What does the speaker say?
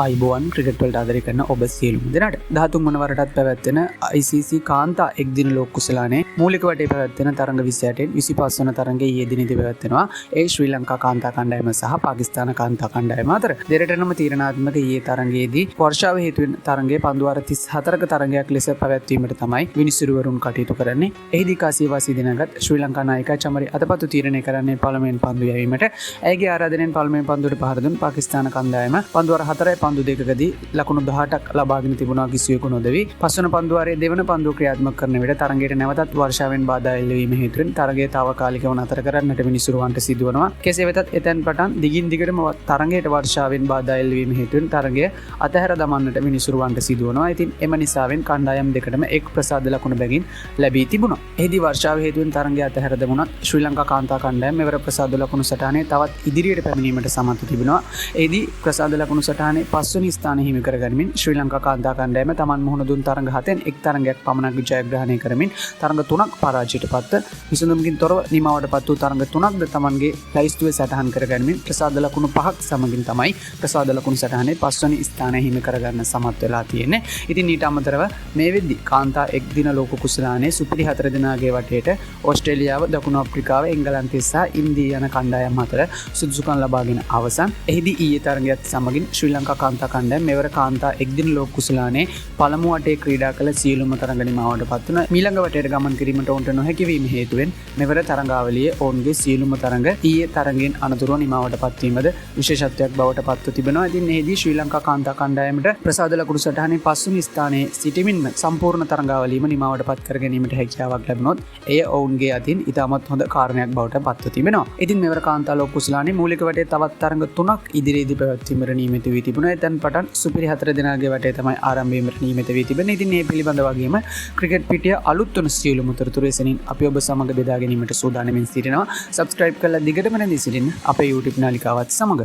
ආයිබෝවන් cricket වලට ආදරය කරන ඔබ සියලුම දෙනාට 13 වන වරටත් පැවැත්වෙන ICC කාන්තා එක්දින ලෝක කුසලානේ මූලික වටේ පැවැත්වෙන තරඟ 28න් 25 වන තරඟයේ ඊයේ දිනේදී පැවැත්වෙනවා ඒ ශ්‍රී ලංකා කාන්තා කණ්ඩායම සහ පාකිස්තාන කාන්තා කණ්ඩායම අතර දෙරටම තීරණාත්මක ඊයේ තරඟයේදී වර්ෂාව හේතුවෙන් තරඟයේ පන්දු වාර 34ක තරඟයක් ලෙස පැවැත්වීමට තමයි විනිසුරුවරුන් කටයුතු කරන්නේ. එහිදී කාසියවාසී දිනගත් ශ්‍රී ලංකා නායිකා චමරි අතපතු තීරණය කරන්නේ පළමුවෙන් පන්දු යැවීමට. ඇයගේ ආරාධනෙන් පළමුවෙන් පන්දුවට පහර දුන් පාකිස්තාන කණ්ඩායම පන්දු වාර 4 පන්දු දෙකකදී ලකුණු 18ක් ලබාගෙන තිබුණා කිසිවෙකු නොදෙවි. පස්වන පන්දු වාරයේ දෙවන පන්දුව ක්‍රියාත්මක කරන විට තරඟයට නැවතත් වර්ෂාවෙන් බාධා එල්ලවීම හේතුවෙන් තරඟය తాවකාලිකව නතර කරන්නට විනිසුරුවන්ට සිදුවනවා. කෙසේ වෙතත් එතෙන් පටන් දිගින් දිගටම තරඟයට වර්ෂාවෙන් බාධා එල්ලවීම හේතුවෙන් තරඟය අතහැර දමන්නට විනිසුරුවන්ට සිදුවනවා. ඉතින් එම නිසාවෙන් කණ්ඩායම් දෙකටම එක් ප්‍රසාද ලකුණු බැගින් ලැබී තිබුණා. එහිදී වර්ෂාව හේතුවෙන් තරඟය අතහැර දමුණත් ශ්‍රී ලංකා කාන්තා කණ්ඩායම මෙවර ප්‍රසාද ලකුණු සටහනේ තවත් ඉදිරියට පැමිණීමට සමත් තිබෙනවා. එහිදී ප්‍රසාද ලකුණු සටහනේ පස්වෙනි ස්ථානය හිමි කරගනිමින් ශ්‍රී ලංකා කාන්තා කණ්ඩායම තමන් මුහුණ දුන් තරඟ 7න් එක් තරඟයක් පමණක් ජයග්‍රහණය කරමින් තරඟ 3ක් පරාජයට පත්ව විසඳුමකින් තොරව නිමවටපත් වූ තරඟ 3ක්ද තමන්ගේ ලයිස්තුවේ සටහන් කරගනිමින් ප්‍රසාද ලකුණු 5ක් සමගින් තමයි ප්‍රසාද ලකුණු සටහනේ පස්වෙනි ස්ථානය හිමි කරගන්න සමත් වෙලා තියෙන්නේ. ඉතින් ඊට අමතරව මේ වෙද්දී කාන්තා එක් දින ලෝක කුසලානේ සුපිරි 4 දෙනාගේ වටේට ඕස්ට්‍රේලියාව, දකුණු අප්‍රිකාව, එංගලන්තය සහ ඉන්දිය යන කණ්ඩායම් අතර සුදුසුකම් ලබාගෙන අවසන්. එහිදී ඊයේ තරඟයත් සමගින් ශ්‍රී ලංකා කාන්තා කණ්ඩායම මෙවර කාන්තා එක්දින ලෝක කුසලානේ පළමු වටේ ක්‍රීඩා කළ සියලුම තරඟ නිමාවට පත් වුණ ඊළඟ වටේට ගමන් කිරීමට ඔවුන්ට නොහැකි වීම හේතුවෙන් මෙවර තරඟාවලියේ ඔවුන්ගේ සියලුම තරඟ ඊයේ තරඟෙන් අනතුරුව නිමාවට පත්වීමද විශේෂත්වයක් බවට පත්ව තිබෙනවා. ඉතින් එහිදී ශ්‍රී ලංකා කාන්තා කණ්ඩායමට ප්‍රසාද ලකුණු සටහනේ පස්වෙනි ස්ථානයේ සිටමින්ම සම්පූර්ණ තරඟාවලියම නිමාවට පත් කර ගැනීමට හැකියාවක් ලැබුණොත් එය ඔවුන්ගේ අතින් ඉතාමත් හොඳ කාරණයක් බවට පත්ව තිබෙනවා. ඉතින් මෙවර කාන්තා ලෝක කුසලානේ මූලික වටේ තවත් තරඟ 3ක් ඉදිරියේදී පැවැත්වීමට නියමිත වී තිබුණා. එතෙන් පටන් සුපිරි 4 දෙනාගේ වටේ තමයි ආරම්භ වීමට නියමිත වී තිබෙන්නේ. ඉතින් මේ පිළිබඳ වගේම ක්‍රිකට් පිටිය අලුත් වන සියලුම තොරතුරු එසනින් අපි ඔබ සමග බෙදා ගැනීමට සූදානම්ෙන් සිටිනවා. subscribe කරලා දිගටම නැදී සිටින්න අපේ YouTube නාලිකාවත් සමග.